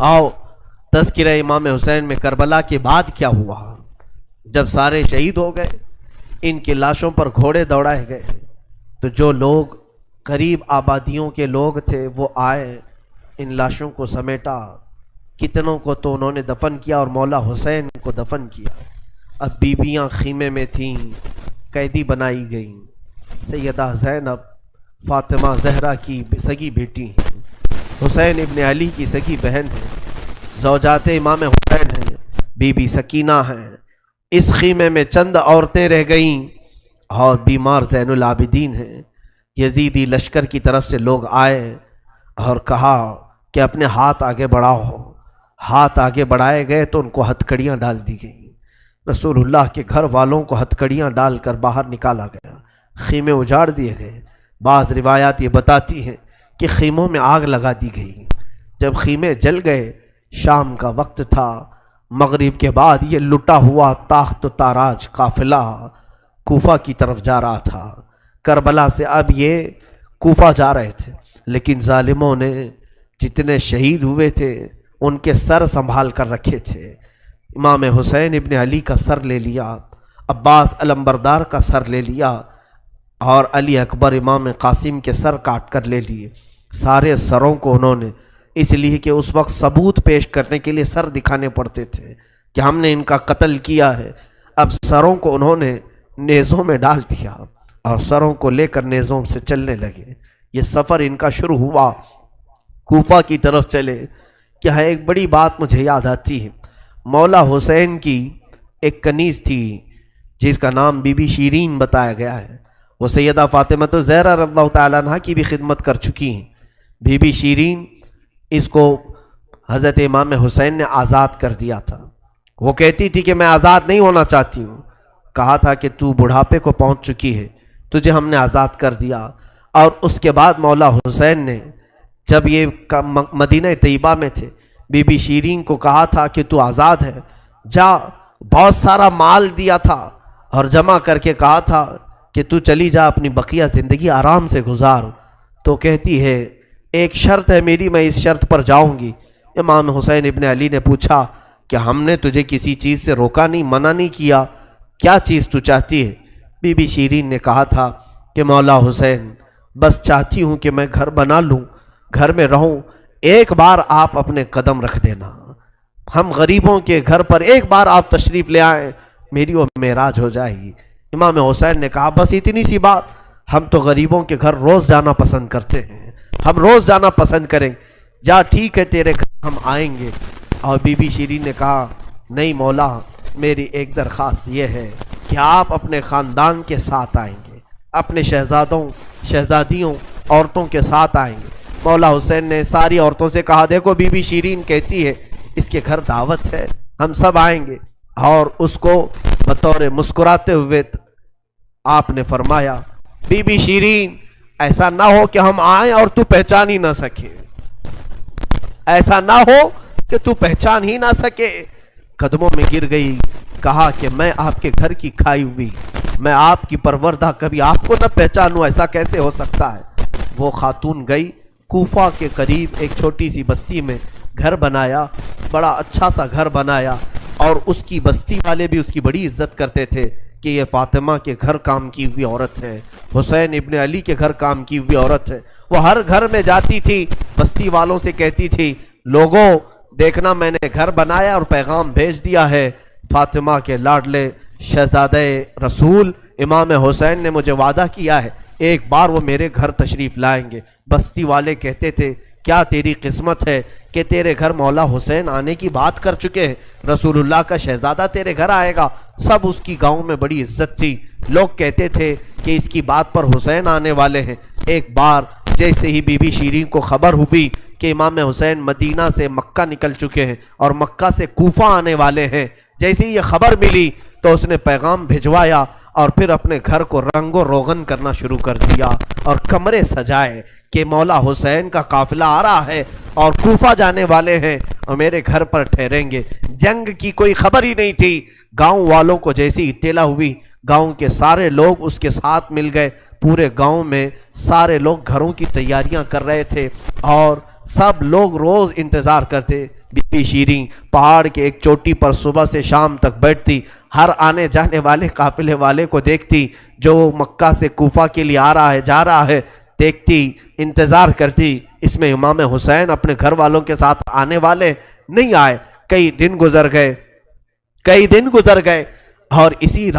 آؤ تذکرہ امام حسین میں کربلا کے بعد کیا ہوا۔ جب سارے شہید ہو گئے، ان کی لاشوں پر گھوڑے دوڑائے گئے، تو جو لوگ قریب آبادیوں کے لوگ تھے وہ آئے، ان لاشوں کو سمیٹا، کتنوں کو تو انہوں نے دفن کیا اور مولا حسین کو دفن کیا۔ اب بیویاں خیمے میں تھیں، قیدی بنائی گئیں۔ سیدہ زینب فاطمہ زہرا کی سگی بیٹی ہیں، حسین ابن علی کی سگی بہن ہیں، زوجات امام حسین ہیں، بی بی سکینہ ہیں۔ اس خیمے میں چند عورتیں رہ گئیں اور بیمار زین العابدین ہیں۔ یزیدی لشکر کی طرف سے لوگ آئے اور کہا کہ اپنے ہاتھ آگے بڑھاؤ۔ ہاتھ آگے بڑھائے گئے تو ان کو ہتھکڑیاں ڈال دی گئیں۔ رسول اللہ کے گھر والوں کو ہتھکڑیاں ڈال کر باہر نکالا گیا، خیمے اجاڑ دیے گئے۔ بعض روایات یہ بتاتی ہیں کہ خیموں میں آگ لگا دی گئی۔ جب خیمے جل گئے، شام کا وقت تھا، مغرب کے بعد یہ لٹا ہوا تاخت و تاراج قافلہ کوفہ کی طرف جا رہا تھا۔ کربلا سے اب یہ کوفہ جا رہے تھے، لیکن ظالموں نے جتنے شہید ہوئے تھے ان کے سر سنبھال کر رکھے تھے۔ امام حسین ابن علی کا سر لے لیا، عباس علمبردار کا سر لے لیا، اور علی اکبر امام قاسم کے سر کاٹ کر لے لیے۔ سارے سروں کو انہوں نے، اس لیے کہ اس وقت ثبوت پیش کرنے کے لیے سر دکھانے پڑتے تھے کہ ہم نے ان کا قتل کیا ہے، اب سروں کو انہوں نے نیزوں میں ڈال دیا اور سروں کو لے کر نیزوں سے چلنے لگے۔ یہ سفر ان کا شروع ہوا، کوفہ کی طرف چلے۔ کیا ہے، ایک بڑی بات مجھے یاد آتی ہے۔ مولا حسین کی ایک کنیز تھی جس کا نام بی بی شیرین بتایا گیا ہے۔ وہ سیدہ فاطمہ زہرا رضی اللہ تعالیٰ عنہ کی بھی خدمت کر چکی ہیں۔ بی بی شیرین، اس کو حضرت امام حسین نے آزاد کر دیا تھا۔ وہ کہتی تھی کہ میں آزاد نہیں ہونا چاہتی ہوں۔ کہا تھا کہ تو بڑھاپے کو پہنچ چکی ہے، تجھے ہم نے آزاد کر دیا۔ اور اس کے بعد مولا حسین نے جب یہ مدینہ طیبہ میں تھے، بی بی شیرین کو کہا تھا کہ تو آزاد ہے، جا، بہت سارا مال دیا تھا اور جمع کر کے کہا تھا کہ تو چلی جا، اپنی بقیہ زندگی آرام سے گزار۔ تو کہتی ہے ایک شرط ہے میری، میں اس شرط پر جاؤں گی۔ امام حسین ابن علی نے پوچھا کہ ہم نے تجھے کسی چیز سے روکا نہیں، منع نہیں کیا، کیا چیز تو چاہتی ہے؟ بی بی شیرین نے کہا تھا کہ مولا حسین، بس چاہتی ہوں کہ میں گھر بنا لوں، گھر میں رہوں، ایک بار آپ اپنے قدم رکھ دینا، ہم غریبوں کے گھر پر ایک بار آپ تشریف لے آئیں، میری وہ معراج ہو جائے گی۔ امام حسین نے کہا بس اتنی سی بات، ہم تو غریبوں کے گھر روز جانا پسند کرتے ہیں، ہم روز جانا پسند کریں، جا ٹھیک ہے تیرے گھر ہم آئیں گے۔ اور بی بی شیرین نے کہا نہیں مولا، میری ایک درخواست یہ ہے کہ آپ اپنے خاندان کے ساتھ آئیں گے، اپنے شہزادوں شہزادیوں عورتوں کے ساتھ آئیں گے۔ مولا حسین نے ساری عورتوں سے کہا دیکھو بی بی شیرین کہتی ہے اس کے گھر دعوت ہے، ہم سب آئیں گے۔ اور اس کو بطور مسکراتے ہوئے آپ نے فرمایا بی بی شیرین، ایسا نہ ہو کہ ہم آئیں اور تو پہچان ہی نہ سکے، ایسا نہ ہو کہ تو پہچان ہی نہ سکے۔ قدموں میں گر گئی، کہا کہ میں آپ کے گھر کی کھائی ہوئی، میں آپ کی پروردہ، کبھی آپ کو نہ پہچانوں، ایسا کیسے ہو سکتا ہے؟ وہ خاتون گئی، کوفہ کے قریب ایک چھوٹی سی بستی میں گھر بنایا، بڑا اچھا سا گھر بنایا، اور اس کی بستی والے بھی اس کی بڑی عزت کرتے تھے کہ یہ فاطمہ کے گھر کام کی ہوئی عورت ہے، حسین ابن علی کے گھر کام کی ہوئی عورت ہے۔ وہ ہر گھر میں جاتی تھی، بستی والوں سے کہتی تھی لوگوں دیکھنا میں نے گھر بنایا اور پیغام بھیج دیا ہے، فاطمہ کے لاڈلے شہزادہ رسول امام حسین نے مجھے وعدہ کیا ہے ایک بار وہ میرے گھر تشریف لائیں گے۔ بستی والے کہتے تھے کیا تیری قسمت ہے کہ تیرے گھر مولا حسین آنے کی بات کر چکے ہیں، رسول اللہ کا شہزادہ تیرے گھر آئے گا۔ سب اس کی گاؤں میں بڑی عزت تھی، لوگ کہتے تھے کہ اس کی بات پر حسین آنے والے ہیں۔ ایک بار جیسے ہی بی بی شیرین کو خبر ہوئی کہ امام حسین مدینہ سے مکہ نکل چکے ہیں اور مکہ سے کوفہ آنے والے ہیں، جیسے ہی یہ خبر ملی تو اس نے پیغام بھجوایا اور پھر اپنے گھر کو رنگ و روغن کرنا شروع کر دیا اور کمرے سجائے کہ مولا حسین کا قافلہ آ رہا ہے اور کوفہ جانے والے ہیں اور میرے گھر پر ٹھہریں گے۔ جنگ کی کوئی خبر ہی نہیں تھی۔ گاؤں والوں کو جیسی اطلاع ہوئی، گاؤں کے سارے لوگ اس کے ساتھ مل گئے۔ پورے گاؤں میں سارے لوگ گھروں کی تیاریاں کر رہے تھے اور سب لوگ روز انتظار کرتے. بی بی شیریں پہاڑ کے ایک چوٹی پر صبح سے شام تک بیٹھتی، ہر آنے جانے والے قافلے والے کو دیکھتی، جو مکہ سے کوفہ کے لیے آ رہا ہے جا رہا ہے دیکھتی، انتظار کرتی. اس میں امام حسین اپنے گھر والوں کے ساتھ آنے والے نہیں آئے. کئی دن گزر گئے اور اسی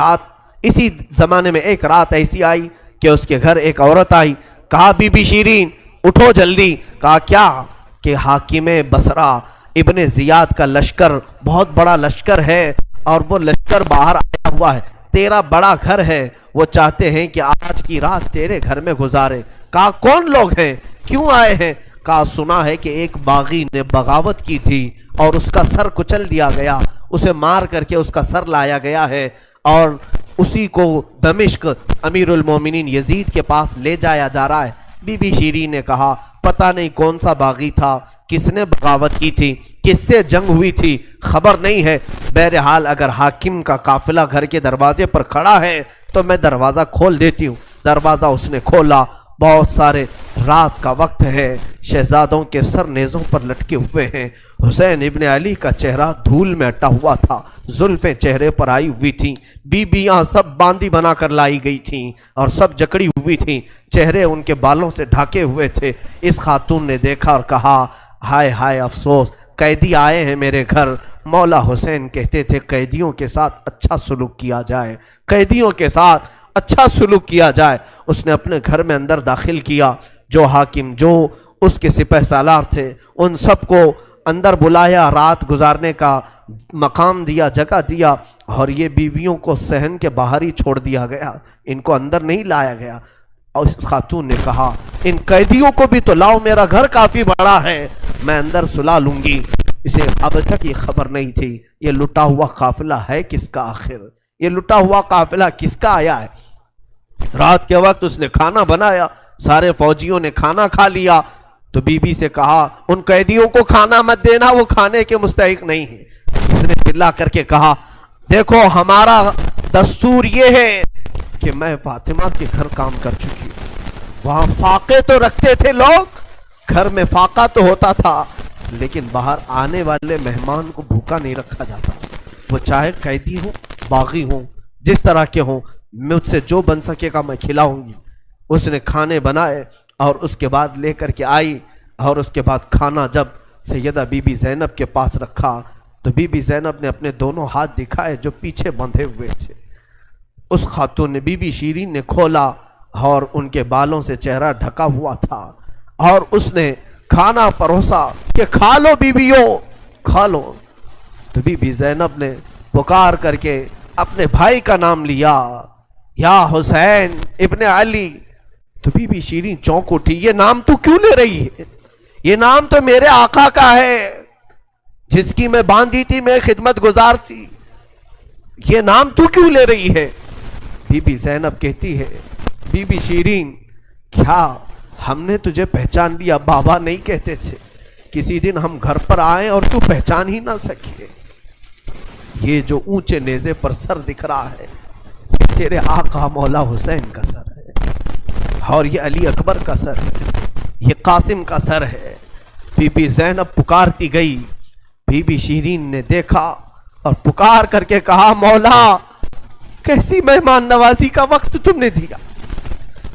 زمانے میں ایک رات ایسی آئی کہ اس کے گھر ایک عورت آئی. کہا بی بی شیریں اٹھو جلدی. کہا کیا؟ کہ حاکم بصرہ ابن زیاد کا لشکر بہت بڑا لشکر ہے اور وہ لشکر باہر آیا ہوا ہے، تیرا بڑا گھر ہے، وہ چاہتے ہیں کہ آج کی رات تیرے گھر میں گزارے. کہا کون لوگ ہیں، کیوں آئے ہیں؟ کہا سنا ہے کہ ایک باغی نے بغاوت کی تھی اور اس کا سر کچل دیا گیا، اسے مار کر کے اس کا سر لایا گیا ہے اور اسی کو دمشق امیر المومنین یزید کے پاس لے جایا جا رہا ہے. بی بی شیریں نے کہا پتہ نہیں کون سا باغی تھا، کس نے بغاوت کی تھی، کس سے جنگ ہوئی تھی، خبر نہیں ہے. بہرحال اگر حاکم کا قافلہ گھر کے دروازے پر کھڑا ہے تو میں دروازہ کھول دیتی ہوں. دروازہ اس نے کھولا. بہت سارے رات کا وقت ہے، شہزادوں کے سر نیزوں پر لٹکے ہوئے ہیں. حسین ابن علی کا چہرہ دھول میں اٹا ہوا تھا، زلفیں چہرے پر آئی ہوئی تھیں. بیویاں سب باندی بنا کر لائی گئی تھیں اور سب جکڑی ہوئی تھیں، چہرے ان کے بالوں سے ڈھاکے ہوئے تھے. اس خاتون نے دیکھا اور کہا ہائے ہائے افسوس، قیدی آئے ہیں میرے گھر. مولا حسین کہتے تھے قیدیوں کے ساتھ اچھا سلوک کیا جائے، قیدیوں کے ساتھ اچھا سلوک کیا جائے. اس نے اپنے گھر میں اندر داخل کیا، جو حاکم جو اس کے سپہ سالار تھے ان سب کو اندر بلایا، رات گزارنے کا مقام دیا، جگہ دیا اور یہ بیویوں کو صحن کے باہر ہی چھوڑ دیا گیا، ان کو اندر نہیں لایا گیا. اور اس خاتون نے کہا ان قیدیوں کو بھی تو لاؤ، میرا گھر کافی بڑا ہے، میں اندر سلا لوں گی. اسے اب تک یہ خبر نہیں تھی یہ لٹا ہوا قافلہ ہے کس کا، آخر یہ لٹا ہوا قافلہ کس کا آیا ہے. رات کے وقت اس نے کھانا بنایا، سارے فوجیوں نے کھانا کھا لیا تو بی بی سے کہا ان قیدیوں کو کھانا مت دینا، وہ کھانے کے مستحق نہیں ہے. اس نے چلا کر کے کہا دیکھو ہمارا دستور یہ ہے کہ میں فاطمہ کے گھر کام کر چکی ہوں، وہاں فاقے تو رکھتے تھے لوگ، گھر میں فاقہ تو ہوتا تھا لیکن باہر آنے والے مہمان کو بھوکا نہیں رکھا جاتا، وہ چاہے قیدی ہوں باغی ہوں جس طرح کے ہوں، مجھ سے جو بن سکے گا میں کھلاؤں گی. اس نے کھانے بنائے اور اس کے بعد لے کر کے آئی اور اس کے بعد کھانا جب سیدہ بی بی زینب کے پاس رکھا تو بی بی زینب نے اپنے دونوں ہاتھ دکھائے جو پیچھے بندھے ہوئے تھے. اس خاتون نے بی بی شیریں نے کھولا اور ان کے بالوں سے چہرہ ڈھکا ہوا تھا اور اس نے کھانا پروسا کہ کھا لو بیویوں کھا لو. تو بی بی زینب نے پکار کر کے اپنے بھائی کا نام لیا، یا حسین ابن علی. تو بی بی شیریں چونک اٹھی، یہ نام تو کیوں لے رہی ہے؟ یہ نام تو میرے آقا کا ہے جس کی میں باندھی تھی، میں خدمت گزار تھی، یہ نام تو کیوں لے رہی ہے؟ بی بی زینب کہتی ہے بی بی شیریں کیا ہم نے تجھے پہچان لیا؟ بابا نہیں کہتے تھے کسی دن ہم گھر پر آئیں اور تو پہچان ہی نہ سکے. یہ جو اونچے نیزے پر سر دکھ رہا ہے تیرے آقا مولا حسین کا سر ہے اور یہ علی اکبر کا سر ہے، یہ قاسم کا سر ہے. بی بی زینب پکارتی گئی. بی بی شیریں نے دیکھا اور پکار کر کے کہا مولا کیسی مہمان نوازی کا وقت تم نے دیا،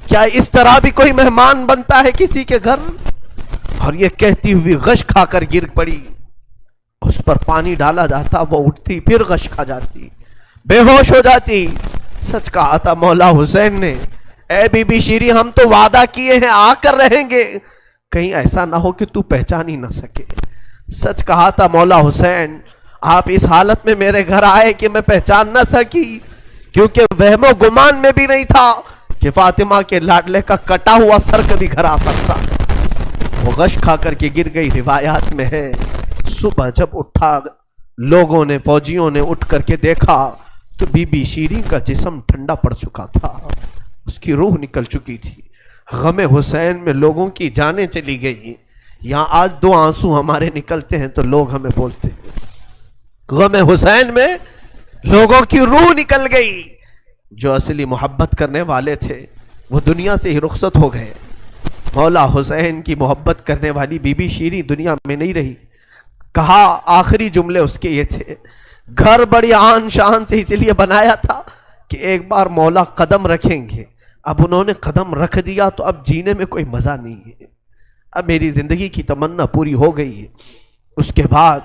کیا اس طرح بھی کوئی مہمان بنتا ہے کسی کے گھر؟ اور یہ کہتی ہوئی غش کھا کر گر پڑی. اس پر پانی ڈالا جاتا، وہ اٹھتی پھر غش کھا جاتی، بے ہوش ہو جاتی. سچ کہا تھا مولا حسین نے، اے بی بی شیریں ہم تو وعدہ کیے ہیں آ کر رہیں گے، کہیں ایسا نہ ہو کہ تو پہچان ہی نہ سکے. سچ کہا تھا مولا حسین، آپ اس حالت میں میرے گھر آئے کہ میں پہچان نہ سکی، کیونکہ وہم و گمان میں بھی نہیں تھا کہ فاطمہ کے لاڈلے کا کٹا ہوا سر کبھی گھر آ سکتا. وہ غش کھا کر کے گر گئی. روایات میں ہے صبح جب اٹھا لوگوں نے فوجیوں نے اٹھ کر کے دیکھا تو بی بی شیریں کا جسم ٹھنڈا پڑ چکا تھا، اس کی روح نکل چکی تھی. غم حسین میں لوگوں کی جانیں چلی گئی. یہاں آج دو آنسو ہمارے نکلتے ہیں تو لوگ ہمیں بولتے ہیں غم حسین میں لوگوں کی روح نکل گئی. جو اصلی محبت کرنے والے تھے وہ دنیا سے ہی رخصت ہو گئے. مولا حسین کی محبت کرنے والی بی بی شیریں دنیا میں نہیں رہی. کہا آخری جملے اس کے یہ تھے، گھر بڑی آن شان سے اس لیے بنایا تھا کہ ایک بار مولا قدم رکھیں گے. اب انہوں نے قدم رکھ دیا تو اب جینے میں کوئی مزہ نہیں ہے، اب میری زندگی کی تمنا پوری ہو گئی ہے. اس کے بعد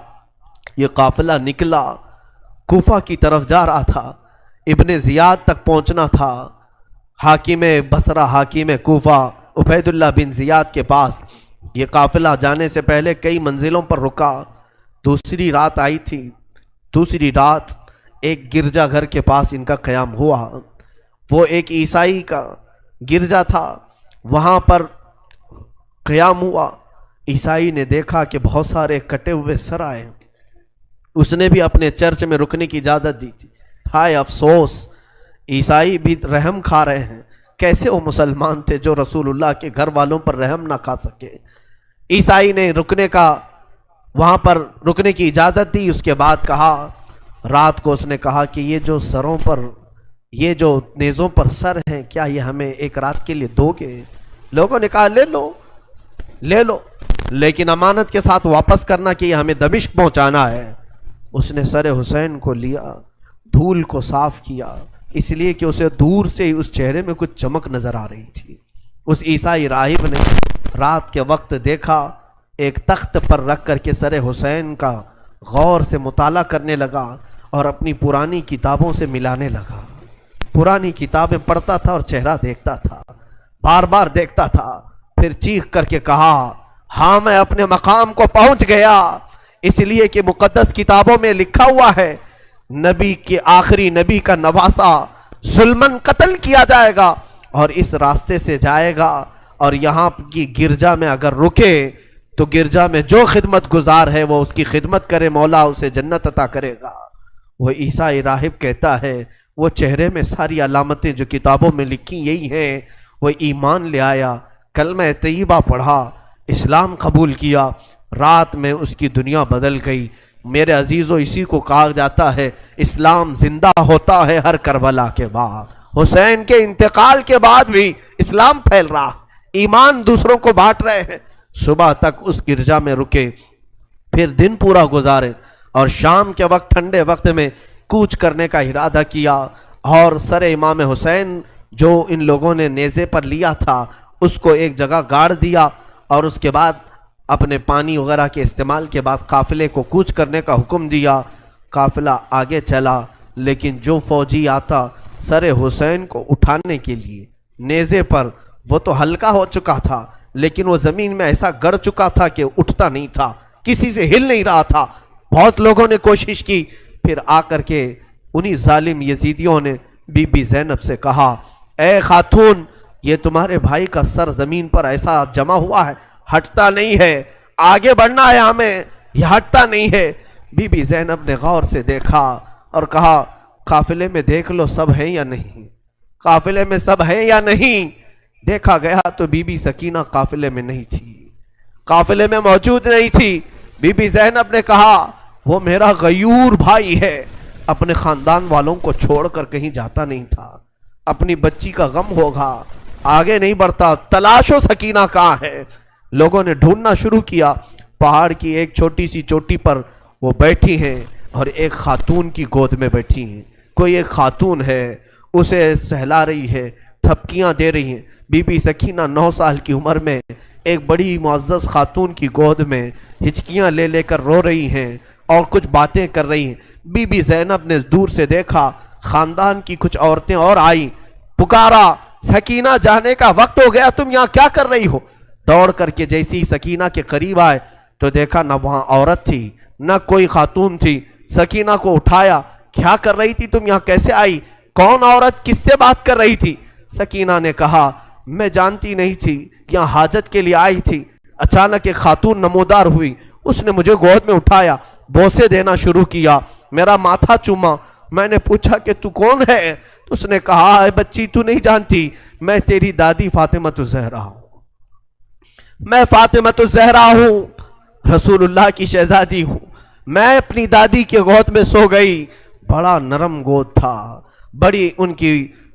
یہ قافلہ نکلا، کوفہ کی طرف جا رہا تھا، ابن زیاد تک پہنچنا تھا. حاکم بصرہ، حاکم کوفہ عبید اللہ بن زیاد کے پاس یہ قافلہ جانے سے پہلے کئی منزلوں پر رکا. دوسری رات آئی تھی. دوسری رات ایک گرجا گھر کے پاس ان کا قیام ہوا. وہ ایک عیسائی کا گرجا تھا، وہاں پر قیام ہوا. عیسائی نے دیکھا کہ بہت سارے کٹے ہوئے سر آئے. اس نے بھی اپنے چرچ میں رکنے کی اجازت دی تھی. ہائے افسوس، عیسائی بھی رحم کھا رہے ہیں. کیسے وہ مسلمان تھے جو رسول اللہ کے گھر والوں پر رحم نہ کھا سکے. عیسائی نے وہاں پر رکنے کی اجازت دی. اس کے بعد کہا، رات کو اس نے کہا کہ یہ جو سروں پر، یہ جو نیزوں پر سر ہیں، کیا یہ ہمیں ایک رات کے لیے دو گے؟ لوگوں نے کہا لے لو لے لو، لیکن امانت کے ساتھ واپس کرنا کہ یہ ہمیں دمشق پہنچانا ہے. اس نے سر حسین کو لیا، دھول کو صاف کیا، اس لیے کہ اسے دور سے اس چہرے میں کچھ چمک نظر آ رہی تھی. اس عیسائی راہب نے رات کے وقت دیکھا، ایک تخت پر رکھ کر کے سر حسین کا غور سے مطالعہ کرنے لگا اور اپنی پرانی کتابوں سے ملانے لگا. پرانی کتابیں پڑھتا تھا اور چہرہ دیکھتا تھا، بار بار دیکھتا تھا. پھر چیخ کر کے کہا، ہاں میں اپنے مقام کو پہنچ گیا، اس لیے کہ مقدس کتابوں میں لکھا ہوا ہے نبی کے آخری نبی کا نواسا ظلمن قتل کیا جائے گا اور اس راستے سے جائے گا، اور یہاں کی گرجا میں اگر رکے تو گرجا میں جو خدمت گزار ہے وہ اس کی خدمت کرے، مولا اسے جنت عطا کرے گا. وہ عیسائی راہب کہتا ہے وہ چہرے میں ساری علامتیں جو کتابوں میں لکھی یہی ہیں. وہ ایمان لے آیا، کلمہ طیبہ پڑھا، اسلام قبول کیا. رات میں اس کی دنیا بدل گئی. میرے عزیزو، اسی کو کہا جاتا ہے اسلام زندہ ہوتا ہے ہر کربلا کے بعد. حسین کے انتقال کے بعد بھی اسلام پھیل رہا، ایمان دوسروں کو بانٹ رہے ہیں. صبح تک اس گرجا میں رکے، پھر دن پورا گزارے اور شام کے وقت ٹھنڈے وقت میں کوچ کرنے کا ارادہ کیا. اور سر امام حسین جو ان لوگوں نے نیزے پر لیا تھا اس کو ایک جگہ گاڑ دیا، اور اس کے بعد اپنے پانی وغیرہ کے استعمال کے بعد قافلے کو کوچ کرنے کا حکم دیا. قافلہ آگے چلا، لیکن جو فوجی آتا سر حسین کو اٹھانے کے لیے نیزے پر، وہ تو ہلکا ہو چکا تھا لیکن وہ زمین میں ایسا گڑ چکا تھا کہ اٹھتا نہیں تھا، کسی سے ہل نہیں رہا تھا. بہت لوگوں نے کوشش کی. پھر آ کر کے انہی ظالم یزیدیوں نے بی بی زینب سے کہا، اے خاتون، یہ تمہارے بھائی کا سر زمین پر ایسا جمع ہوا ہے، ہٹتا نہیں ہے، آگے بڑھنا ہے ہمیں، یہ ہٹتا نہیں ہے. بی بی زینب نے غور سے دیکھا اور کہا، قافلے میں دیکھ لو سب ہیں یا نہیں، قافلے میں سب ہیں یا نہیں. دیکھا گیا تو بی بی سکینہ قافلے میں نہیں تھی، قافلے میں موجود نہیں تھی. بی بی زینب نے کہا، وہ میرا غیور بھائی ہے، اپنے خاندان والوں کو چھوڑ کر کہیں جاتا نہیں تھا، اپنی بچی کا غم ہوگا، آگے نہیں بڑھتا، تلاشو سکینہ کہاں ہے. لوگوں نے ڈھونڈنا شروع کیا. پہاڑ کی ایک چھوٹی سی چوٹی پر وہ بیٹھی ہیں اور ایک خاتون کی گود میں بیٹھی ہیں. کوئی ایک خاتون ہے، اسے سہلا رہی ہے، تھپکیاں دے رہی ہیں. بی بی سکینہ 9 سال کی عمر میں ایک بڑی معزز خاتون کی گود میں ہچکیاں لے لے کر رو رہی ہیں اور کچھ باتیں کر رہی ہیں. بی بی زینب نے دور سے دیکھا، خاندان کی کچھ عورتیں اور آئیں، پکارا، سکینہ جانے کا وقت ہو گیا، تم یہاں کیا کر رہی ہو. دوڑ کر کے جیسی سکینہ کے قریب آئے تو دیکھا نہ وہاں عورت تھی نہ کوئی خاتون تھی. سکینہ کو اٹھایا، کیا کر رہی تھی تم یہاں، کیسے آئی، کون عورت، کس سے بات کر رہی تھی. سکینہ نے کہا، میں جانتی نہیں تھی، یہاں حاجت کے لیے آئی تھی، اچانک ایک خاتون نمودار ہوئی، اس نے مجھے گود میں اٹھایا، بوسے دینا شروع کیا، میرا ماتھا چوما. میں نے پوچھا کہ تو کون ہے، تو اس نے کہا، اے بچی تو نہیں جانتی، میں تیری دادی فاطمۃ الزہرا ہوں، میں فاطمۃ الزہرا ہوں، رسول اللہ کی شہزادی ہوں. میں اپنی دادی کے گود میں سو گئی، بڑا نرم گود تھا، بڑی ان کی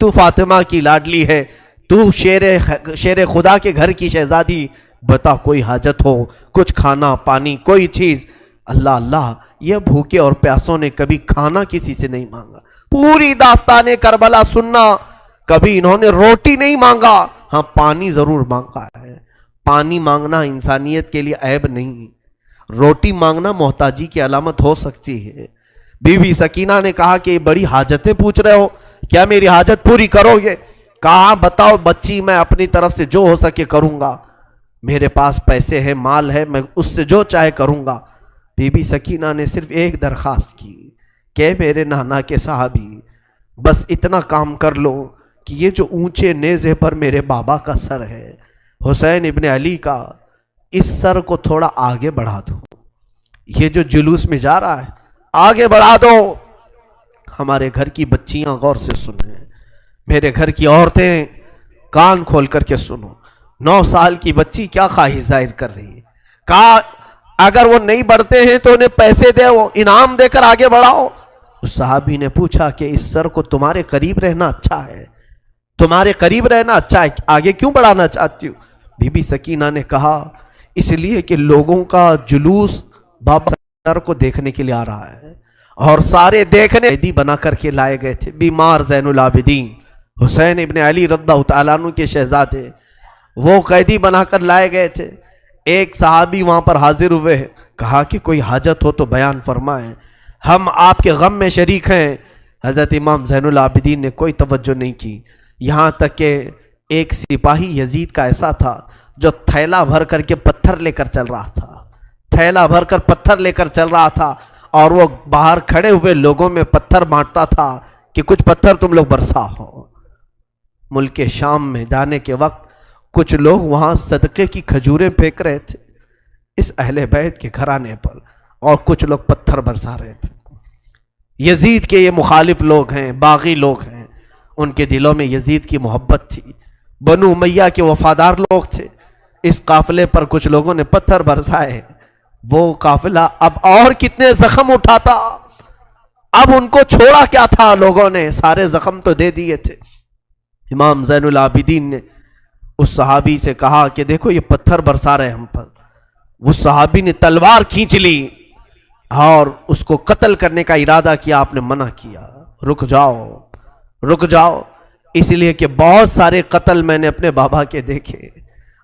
تو فاطمہ کی لاڈلی ہے، تو شیر خدا کے گھر کی شہزادی، بتا کوئی حاجت ہو، کچھ کھانا پانی کوئی چیز۔ اللہ اللہ، یہ بھوکے اور پیاسوں نے کبھی کھانا کسی سے نہیں مانگا۔ پوری داستان کربلا سننا، کبھی انہوں نے روٹی نہیں مانگا، ہاں پانی ضرور مانگا ہے۔ پانی مانگنا انسانیت کے لیے عیب نہیں، روٹی مانگنا محتاجی کی علامت ہو سکتی ہے۔ بی بی سکینہ نے کہا کہ بڑی حاجتیں پوچھ رہے ہو، کیا میری حاجت پوری کرو گے؟ کہا بتاؤ بچی، میں اپنی طرف سے جو ہو سکے کروں گا، میرے پاس پیسے ہیں، مال ہے، میں اس سے جو چاہے کروں گا۔ بی بی سکینہ نے صرف ایک درخواست کی کہ میرے نانا کے صحابی، بس اتنا کام کر لو کہ یہ جو اونچے نیزے پر میرے بابا کا سر ہے، حسین ابن علی کا، اس سر کو تھوڑا آگے بڑھا دو، یہ جو جلوس میں جا رہا ہے آگے بڑھا دو۔ ہمارے گھر کی بچیاں غور سے سنیں، میرے گھر کی عورتیں کان کھول کر کے سنو، 9 سال کی بچی کیا خواہش ظاہر کر رہی ہے۔ کہا اگر وہ نہیں بڑھتے ہیں تو انہیں پیسے دے، وہ انعام دے کر آگے بڑھاؤ۔ اس صحابی نے پوچھا کہ اس سر کو تمہارے قریب رہنا اچھا ہے، تمہارے قریب رہنا اچھا ہے، آگے کیوں بڑھانا چاہتی ہو؟ بی بی سکینہ نے کہا اس لیے کہ لوگوں کا جلوس بابا سر کو دیکھنے کے لیے آ رہا ہے، اور سارے دیکھنے قیدی بنا کر کے لائے گئے تھے۔ بیمار زین العابدین حسین ابن علی رضی اللہ تعالیٰ عنہ کے شہزادے، وہ قیدی بنا کر لائے گئے تھے۔ ایک صحابی وہاں پر حاضر ہوئے، کہا کہ کوئی حاجت ہو تو بیان فرمائیں، ہم آپ کے غم میں شریک ہیں۔ حضرت امام زین العابدین نے کوئی توجہ نہیں کی، یہاں تک کہ ایک سپاہی یزید کا ایسا تھا جو تھیلا بھر کر کے پتھر لے کر چل رہا تھا، تھیلا بھر کر پتھر لے کر چل رہا تھا، اور وہ باہر کھڑے ہوئے لوگوں میں پتھر بانٹتا تھا کہ کچھ پتھر تم لوگ برسا ہو۔ ملک شام میں جانے کے وقت کچھ لوگ وہاں صدقے کی کھجوریں پھینک رہے تھے اس اہل بیت کے گھرانے پر، اور کچھ لوگ پتھر برسا رہے تھے۔ یزید کے یہ مخالف لوگ ہیں، باغی لوگ ہیں، ان کے دلوں میں یزید کی محبت تھی، بنو امیہ کے وفادار لوگ تھے۔ اس قافلے پر کچھ لوگوں نے پتھر برسائے، وہ قافلہ اب اور کتنے زخم اٹھاتا، اب ان کو چھوڑا کیا تھا، لوگوں نے سارے زخم تو دے دیے تھے۔ امام زین العابدین نے اس صحابی سے کہا کہ دیکھو یہ پتھر برسا رہے ہم پر۔ وہ صحابی نے تلوار کھینچ لی اور اس کو قتل کرنے کا ارادہ کیا، آپ نے منع کیا، رک جاؤ رک جاؤ، اس لیے کہ بہت سارے قتل میں نے اپنے بابا کے دیکھے،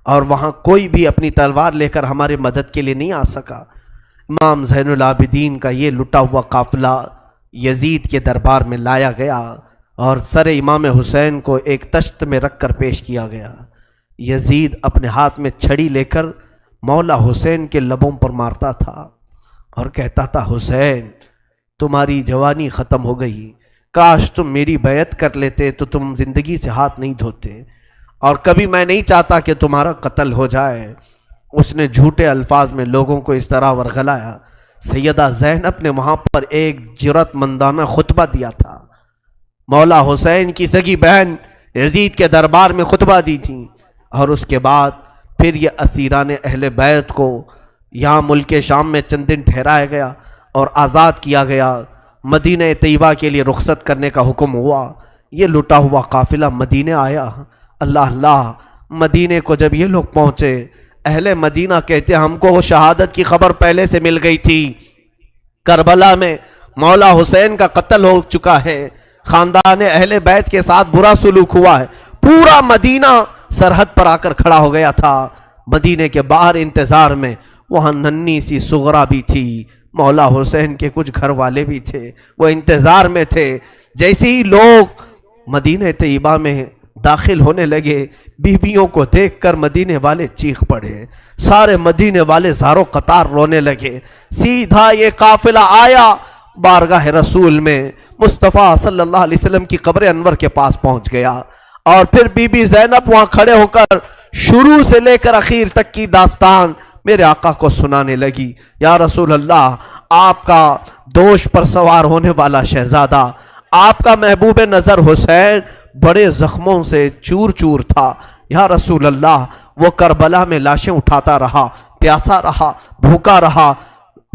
اور وہاں کوئی بھی اپنی تلوار لے کر ہمارے مدد کے لیے نہیں آ سکا۔ امام زین العابدین کا یہ لٹا ہوا قافلہ یزید کے دربار میں لایا گیا، اور سر امام حسین کو ایک تشت میں رکھ کر پیش کیا گیا۔ یزید اپنے ہاتھ میں چھڑی لے کر مولا حسین کے لبوں پر مارتا تھا اور کہتا تھا حسین تمہاری جوانی ختم ہو گئی، کاش تم میری بیعت کر لیتے تو تم زندگی سے ہاتھ نہیں دھوتے، اور کبھی میں نہیں چاہتا کہ تمہارا قتل ہو جائے۔ اس نے جھوٹے الفاظ میں لوگوں کو اس طرح ورغلایا۔ سیدہ زینب نے وہاں پر ایک جرأت مندانہ خطبہ دیا تھا، مولا حسین کی سگی بہن یزید کے دربار میں خطبہ دی تھی، اور اس کے بعد پھر یہ اسیران اہل بیت کو یہاں ملک شام میں چند دن ٹھہرایا گیا اور آزاد کیا گیا، مدینہ طیبہ کے لیے رخصت کرنے کا حکم ہوا۔ یہ لٹا ہوا قافلہ مدینہ آیا۔ اللہ اللہ، مدینے کو جب یہ لوگ پہنچے، اہل مدینہ کہتے ہم کو وہ شہادت کی خبر پہلے سے مل گئی تھی، کربلا میں مولا حسین کا قتل ہو چکا ہے، خاندان اہل بیت کے ساتھ برا سلوک ہوا ہے۔ پورا مدینہ سرحد پر آ کر کھڑا ہو گیا تھا، مدینے کے باہر انتظار میں۔ وہاں ننھی سی سغرا بھی تھی، مولا حسین کے کچھ گھر والے بھی تھے، وہ انتظار میں تھے۔ جیسے ہی لوگ مدینہ طیبہ میں داخل ہونے لگے، بیویوں کو دیکھ کر مدینے والے چیخ پڑے، سارے مدینے والے زاروں قطار رونے لگے۔ سیدھا یہ قافلہ آیا بارگاہ رسول میں، مصطفیٰ صلی اللہ علیہ وسلم کی قبر انور کے پاس پہنچ گیا، اور پھر بی بی زینب وہاں کھڑے ہو کر شروع سے لے کر اخیر تک کی داستان میرے آقا کو سنانے لگی۔ یا رسول اللہ، آپ کا دوش پر سوار ہونے والا شہزادہ، آپ کا محبوب نظر حسین بڑے زخموں سے چور چور تھا۔ یا رسول اللہ، وہ کربلا میں لاشیں اٹھاتا رہا، پیاسا رہا، بھوکا رہا۔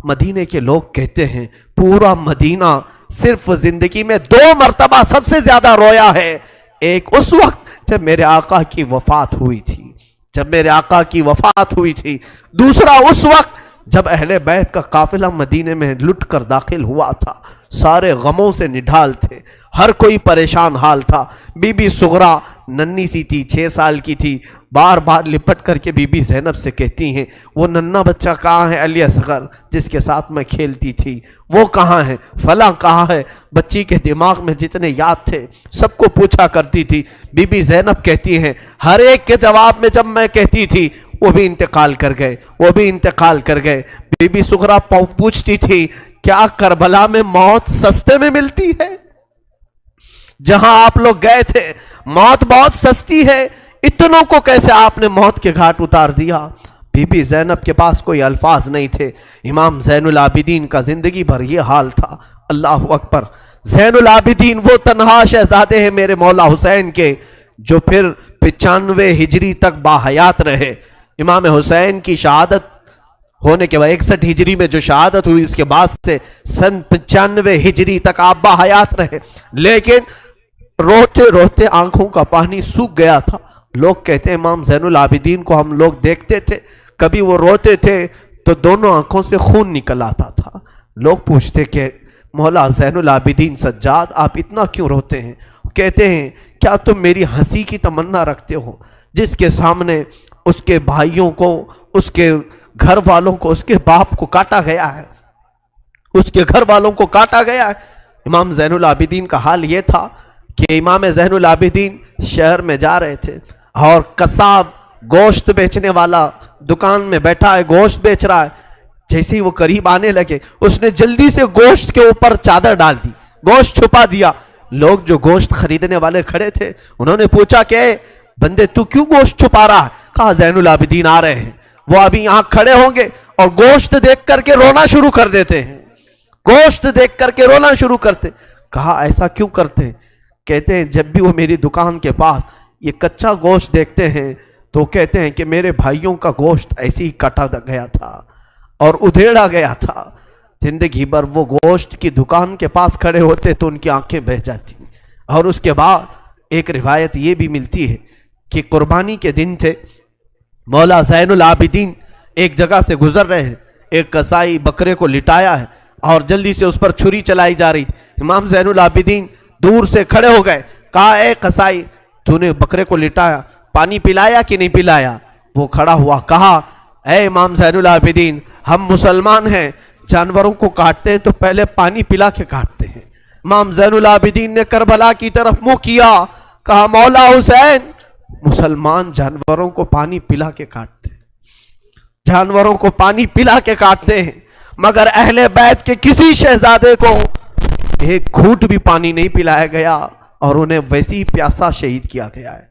مدینے کے لوگ کہتے ہیں پورا مدینہ صرف زندگی میں 2 مرتبہ سب سے زیادہ رویا ہے ایک اس وقت جب میرے آقا کی وفات ہوئی تھی، جب میرے آقا کی وفات ہوئی تھی، دوسرا اس وقت جب اہل بیت کا قافلہ مدینے میں لٹ کر داخل ہوا تھا، سارے غموں سے نڈھال تھے، ہر کوئی پریشان حال تھا۔ بی بی سغرا ننی سی تھی، 6 سال کی تھی، بار بار لپٹ کر کے بی بی زینب سے کہتی ہیں وہ ننھا بچہ کہاں ہے علی اصغر جس کے ساتھ میں کھیلتی تھی، وہ کہاں ہے، فلاں کہاں ہے۔ بچی کے دماغ میں جتنے یاد تھے سب کو پوچھا کرتی تھی۔ بی بی زینب کہتی ہیں ہر ایک کے جواب میں جب میں کہتی تھی وہ بھی انتقال کر گئے، وہ بھی انتقال کر گئے۔ بی بی سغرا پوچھتی تھی کیا کربلا میں موت سستے میں ملتی ہے؟ جہاں آپ لوگ گئے تھے موت بہت سستی ہے، اتنوں کو کیسے آپ نے موت کے گھاٹ اتار دیا؟ بی بی زینب کے پاس کوئی الفاظ نہیں تھے۔ امام زین العابدین کا زندگی بھر یہ حال تھا۔ اللہ اکبر! زین العابدین وہ تنہا شہزادے ہیں میرے مولا حسین کے جو پھر 95 ہجری تک باحیات رہے۔ امام حسین کی شہادت ہونے کے بعد 61 ہجری میں جو شہادت ہوئی اس کے بعد سے سن 95 ہجری تک آپ باحیات رہے، لیکن روتے روتے آنکھوں کا پانی سوکھ گیا تھا۔ لوگ کہتے ہیں امام زین العابدین کو ہم لوگ دیکھتے تھے، کبھی وہ روتے تھے تو دونوں آنکھوں سے خون نکل آتا تھا۔ لوگ پوچھتے کہ مولا زین العابدین سجاد آپ اتنا کیوں روتے ہیں؟ کہتے ہیں کیا تم میری ہنسی کی تمنا رکھتے ہو؟ جس کے سامنے اس کے بھائیوں کو، اس کے گھر والوں کو، اس کے باپ کو کاٹا گیا ہے، اس کے گھر والوں کو کاٹا گیا ہے۔ امام زین العابدین کا حال یہ تھا کہ امام زین العابدین شہر میں جا رہے تھے اور قصاب گوشت بیچنے والا دکان میں بیٹھا ہے، گوشت بیچ رہا ہے۔ جیسے ہی وہ قریب آنے لگے اس نے جلدی سے گوشت کے اوپر چادر ڈال دی، گوشت چھپا دیا۔ لوگ جو گوشت خریدنے والے کھڑے تھے انہوں نے پوچھا کہ بندے تو کیوں گوشت چھپا رہا ہے؟ کہا زین العابدین آ رہے ہیں، وہ ابھی یہاں کھڑے ہوں گے اور گوشت دیکھ کر کے رونا شروع کر دیتے ہیں، گوشت دیکھ کر کے رونا شروع کرتے۔ کہا ایسا کیوں کرتے ہیں؟ کہتے ہیں جب بھی وہ میری دکان کے پاس یہ کچا گوشت دیکھتے ہیں تو کہتے ہیں کہ میرے بھائیوں کا گوشت ایسے ہی کٹا گیا تھا اور ادھیڑا گیا تھا۔ زندگی بھر وہ گوشت کی دکان کے پاس کھڑے ہوتے تو ان کی آنکھیں بہہ جاتی۔ اور اس کے بعد ایک روایت یہ بھی ملتی ہے کہ قربانی کے دن تھے، مولا زین العابدین ایک جگہ سے گزر رہے ہیں، ایک قصائی بکرے کو لٹایا ہے اور جلدی سے اس پر چھری چلائی جا رہی تھی۔ امام زین العابدین دور سے کھڑے ہو گئے، کہا اے قصائی تو نے بکرے کو لٹایا، پانی پلایا کہ نہیں پلایا؟ وہ کھڑا ہوا، کہا اے امام زین العابدین ہم مسلمان ہیں، جانوروں کو کاٹتے ہیں تو پہلے پانی پلا کے کاٹتے ہیں۔ امام زین العابدین نے کربلا کی طرف منہ کیا، کہا مولا حسین مسلمان جانوروں کو پانی پلا کے کاٹتے ہیں، جانوروں کو پانی پلا کے کاٹتے ہیں، مگر اہل بیت کے کسی شہزادے کو ایک گھونٹ بھی پانی نہیں پلایا گیا اور انہیں ویسی ہی پیاسا شہید کیا گیا ہے،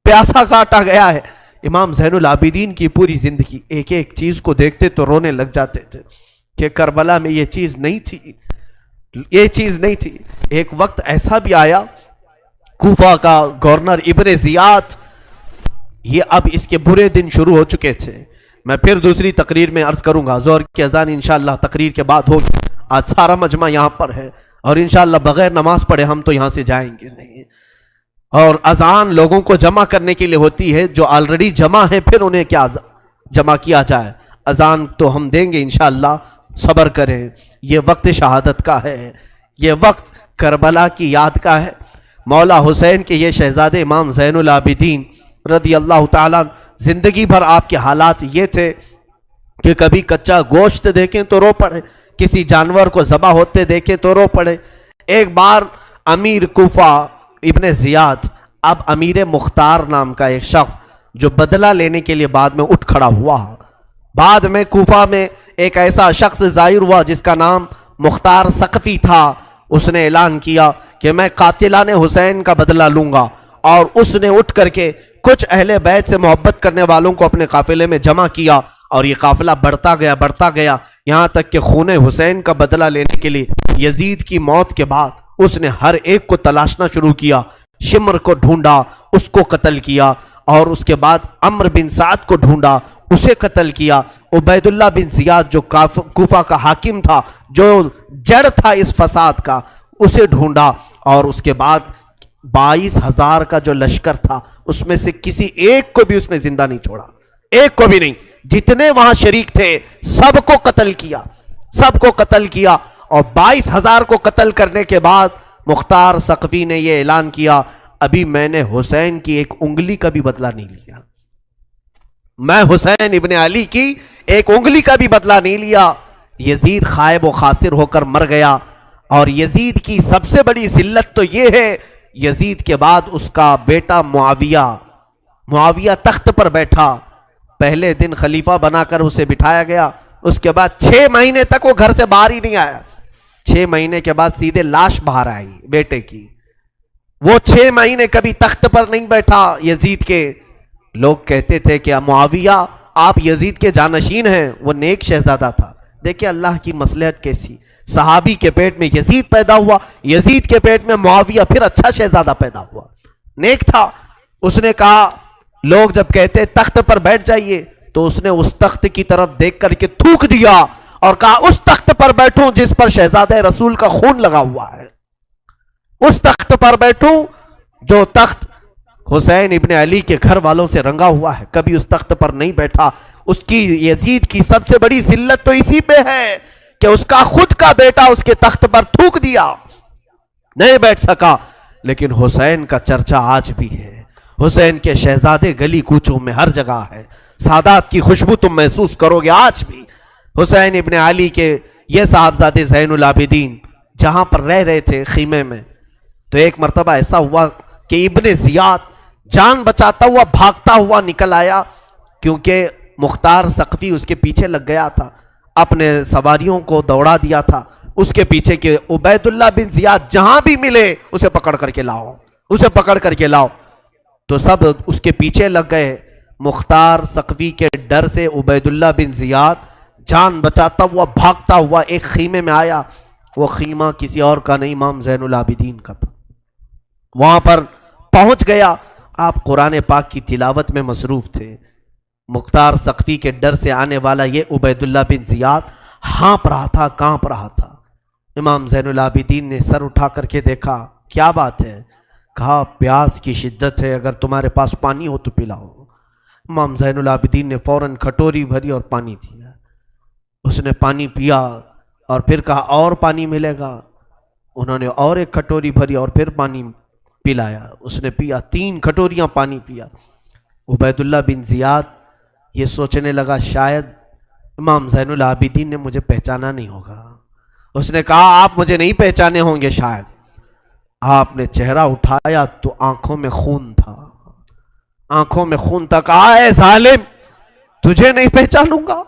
پیاسا کاٹا گیا ہے۔ امام زین العابدین کی پوری زندگی ایک ایک چیز کو دیکھتے تو رونے لگ جاتے تھے کہ کربلا میں یہ چیز نہیں تھی، یہ چیز نہیں تھی۔ ایک وقت ایسا بھی آیا، کوفہ کا گورنر ابن زیاد، یہ اب اس کے برے دن شروع ہو چکے تھے۔ میں پھر دوسری تقریر میں عرض کروں گا، ظہر کی اذان انشاءاللہ تقریر کے بعد ہوگی۔ آج سارا مجمع یہاں پر ہے اور انشاءاللہ بغیر نماز پڑھے ہم تو یہاں سے جائیں گے نہیں، اور اذان لوگوں کو جمع کرنے کے لیے ہوتی ہے، جو آلریڈی جمع ہے پھر انہیں کیا جمع کیا جائے۔ اذان تو ہم دیں گے انشاءاللہ، صبر کریں۔ یہ وقت شہادت کا ہے، یہ وقت کربلا کی یاد کا ہے۔ مولا حسین کے یہ شہزادے امام زین العابدین رضی اللہ تعالیٰ، زندگی بھر آپ کے حالات یہ تھے کہ کبھی کچا گوشت دیکھیں تو رو پڑے، کسی جانور کو ذبح ہوتے دیکھیں تو رو پڑے۔ ایک بار امیر کوفہ ابن زیاد، اب امیر مختار نام کا ایک شخص جو بدلہ لینے کے لیے بعد میں اٹھ کھڑا ہوا، بعد میں کوفہ میں ایک ایسا شخص ظاہر ہوا جس کا نام مختار ثقفی تھا، اس نے اعلان کیا کہ میں قاتلان حسین کا بدلہ لوں گا، اور اس نے اٹھ کر کے کچھ اہل بیت سے محبت کرنے والوں کو اپنے قافلے میں جمع کیا، اور یہ قافلہ بڑھتا گیا یہاں تک کہ خون حسین کا بدلہ لینے کے لیے یزید کی موت کے بعد اس نے ہر ایک کو تلاشنا شروع کیا۔ شمر کو ڈھونڈا، اس کو قتل کیا، اور اس کے بعد عمرو بن سعد کو ڈھونڈا، اسے قتل کیا۔ عبید اللہ بن زیاد جو کوفہ کا حاکم تھا، جو جڑ تھا اس فساد کا، اسے ڈھونڈا، اور اس کے بعد 22,000 کا جو لشکر تھا اس میں سے کسی ایک کو بھی اس نے زندہ نہیں چھوڑا، ایک کو بھی نہیں. جتنے وہاں شریک تھے سب کو قتل کیا، سب کو قتل کیا. اور 22,000 کو قتل کرنے کے بعد مختار ثقفی نے یہ اعلان کیا، ابھی میں نے حسین کی ایک انگلی کا بھی بدلہ نہیں لیا، میں حسین ابن علی کی ایک انگلی کا بھی بدلہ نہیں لیا. یزید خائب و خاسر ہو کر مر گیا. اور یزید کی سب سے بڑی ذلت تو یہ ہے، یزید کے بعد اس کا بیٹا معاویہ تخت پر بیٹھا. پہلے دن خلیفہ بنا کر اسے بٹھایا گیا، اس کے بعد 6 مہینے تک وہ گھر سے باہر ہی نہیں آیا. 6 مہینے کے بعد سیدھے لاش باہر آئی بیٹے کی. وہ 6 مہینے کبھی تخت پر نہیں بیٹھا یزید کے. لوگ کہتے تھے کہ معاویہ آپ یزید کے جانشین ہیں، وہ نیک شہزادہ تھا. دیکھیں اللہ کی مصلحت کیسی، صحابی کے پیٹ میں یزید پیدا ہوا، یزید کے پیٹ میں معاویہ، پھر اچھا شہزادہ پیدا ہوا، نیک تھا. اس نے کہا، لوگ جب کہتے تخت پر بیٹھ جائیے تو اس نے اس تخت کی طرف دیکھ کر کے تھوک دیا اور کہا اس تخت پر بیٹھوں جس پر شہزادہ رسول کا خون لگا ہوا ہے، اس تخت پر بیٹھوں جو تخت حسین ابن علی کے گھر والوں سے رنگا ہوا ہے. کبھی اس تخت پر نہیں بیٹھا. اس کی یزید کی سب سے بڑی ذلت تو اسی پہ ہے کہ اس کا خود کا بیٹا اس کے تخت پر تھوک دیا، نہیں بیٹھ سکا. لیکن حسین کا چرچا آج بھی ہے، حسین کے شہزادے گلی کوچوں میں ہر جگہ ہے. سادات کی خوشبو تم محسوس کرو گے آج بھی. حسین ابن علی کے یہ صاحبزادے زین العابدین جہاں پر رہ رہے تھے خیمے میں، تو ایک مرتبہ ایسا ہوا کہ ابن زیاد جان بچاتا ہوا بھاگتا ہوا نکل آیا، کیونکہ مختار ثقفی اس کے پیچھے لگ گیا تھا، اپنے سواریوں کو دوڑا دیا تھا اس کے پیچھے کہ عبید اللہ بن زیاد جہاں بھی ملے اسے پکڑ کر کے لاؤ، اسے پکڑ کر کے لاؤ. تو سب اس کے پیچھے لگ گئے. مختار ثقفی کے ڈر سے عبید اللہ بن زیاد جان بچاتا ہوا بھاگتا ہوا ایک خیمے میں آیا. وہ خیمہ کسی اور کا نہیں، امام زین العابدین کا تھا. وہاں پر پہنچ گیا. آپ قرآن پاک کی تلاوت میں مصروف تھے. مختار ثقفی کے ڈر سے آنے والا یہ عبید اللہ بن زیاد ہانپ رہا تھا، کانپ رہا تھا. امام زین العابدین نے سر اٹھا کر کے دیکھا، کیا بات ہے؟ کہا پیاس کی شدت ہے، اگر تمہارے پاس پانی ہو تو پلاؤ. امام زین العابدین نے فوراً کھٹوری بھری اور پانی دیا. اس نے پانی پیا اور پھر کہا اور پانی ملے گا. انہوں نے اور ایک کھٹوری بھری اور پھر پانی پلایا. اس نے پیا، 3 کھٹوریاں پانی پیا. عبید اللہ بن زیاد یہ سوچنے لگا شاید امام زین العابدین نے مجھے پہچانا نہیں ہوگا. اس نے کہا آپ مجھے نہیں پہچانے ہوں گے شاید. آپ نے چہرہ اٹھایا تو آنکھوں میں خون تھا، آنکھوں میں خون تھا. کہا اے ظالم، تجھے نہیں پہچانوں گا؟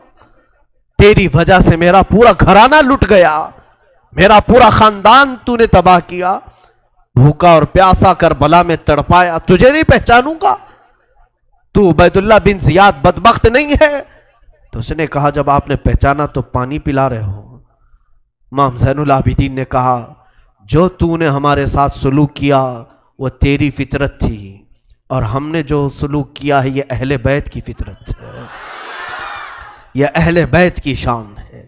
تیری وجہ سے میرا پورا گھرانہ لٹ گیا، میرا پورا خاندان تو نے تباہ کیا، بھوکا اور پیاسا کربلا میں تڑپایا، تجھے نہیں پہچانوں گا؟ تو عبید اللہ بن زیاد بدبخت نہیں ہے؟ تو اس نے کہا جب آپ نے پہچانا تو پانی پلا رہے ہو. امام زین العابدین نے کہا جو تو نے ہمارے ساتھ سلوک کیا وہ تیری فطرت تھی، اور ہم نے جو سلوک کیا ہے یہ اہل بیت کی فطرت ہے، یہ اہل بیت کی شان ہے،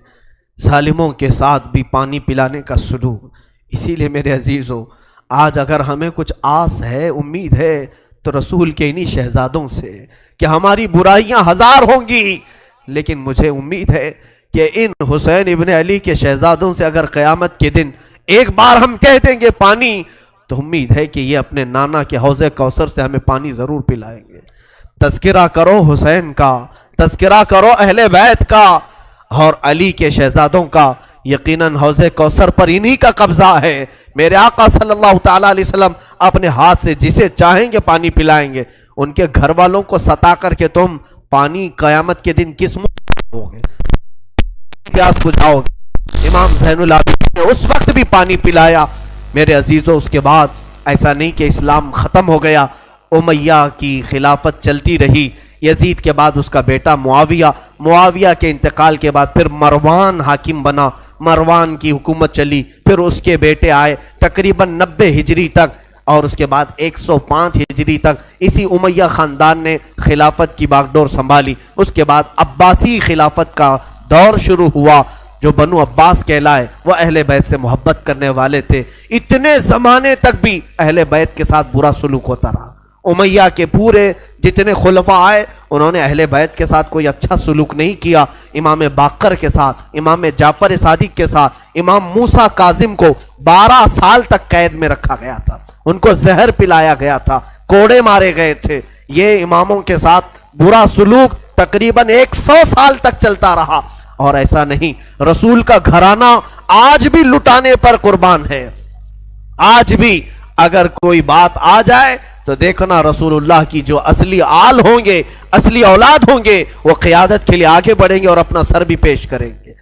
ظالموں کے ساتھ بھی پانی پلانے کا سلوک. اسی لیے میرے عزیزو، آج اگر ہمیں کچھ آس ہے، امید ہے، تو رسول کے انہی شہزادوں سے کہ ہماری برائیاں 1000 ہوں گی، لیکن مجھے امید ہے کہ ان حسین ابن علی کے شہزادوں سے اگر قیامت کے دن ایک بار ہم کہہ دیں گے پانی، تو امید ہے کہ یہ اپنے نانا کے حوض کوثر سے ہمیں پانی ضرور پلائیں گے. تذکرہ کرو حسین کا، تذکرہ کرو اہل بیت کا اور علی کے شہزادوں کا. یقیناً حوض کوثر پر انہی کا قبضہ ہے. میرے آقا صلی اللہ تعالیٰ علیہ وسلم اپنے ہاتھ سے جسے چاہیں گے پانی پلائیں گے. ان کے گھر والوں کو ستا کر کے تم پانی قیامت کے دن کس منہ ہوگے، پیاس بجھاؤ گے؟ امام زین العابدین نے اس وقت بھی پانی پلایا. میرے عزیزوں، اس کے بعد ایسا نہیں کہ اسلام ختم ہو گیا. امیہ کی خلافت چلتی رہی. یزید کے بعد اس کا بیٹا معاویہ کے انتقال کے بعد پھر مروان حاکم بنا. مروان کی حکومت چلی، پھر اس کے بیٹے آئے تقریباً 90 ہجری تک، اور اس کے بعد 105 ہجری تک اسی امیہ خاندان نے خلافت کی باغڈور سنبھالی. اس کے بعد عباسی خلافت کا دور شروع ہوا، جو بنو عباس کہلائے وہ اہل بیت سے محبت کرنے والے تھے. اتنے زمانے تک بھی اہل بیت کے ساتھ برا سلوک ہوتا رہا. امیہ کے پورے جتنے خلفاء آئے انہوں نے اہل بیت کے ساتھ کوئی اچھا سلوک نہیں کیا. امام باقر کے ساتھ، امام جعفر صادق کے ساتھ، امام موسیٰ کاظم کو 12 سال تک قید میں رکھا گیا تھا، ان کو زہر پلایا گیا تھا، کوڑے مارے گئے تھے. یہ اماموں کے ساتھ برا سلوک تقریباً 100 سال تک چلتا رہا. اور ایسا نہیں، رسول کا گھرانہ آج بھی لٹانے پر قربان ہے. آج بھی اگر کوئی بات آ جائے تو دیکھنا رسول اللہ کی جو اصلی آل ہوں گے، اصلی اولاد ہوں گے، وہ قیادت کے لیے آگے بڑھیں گے اور اپنا سر بھی پیش کریں گے.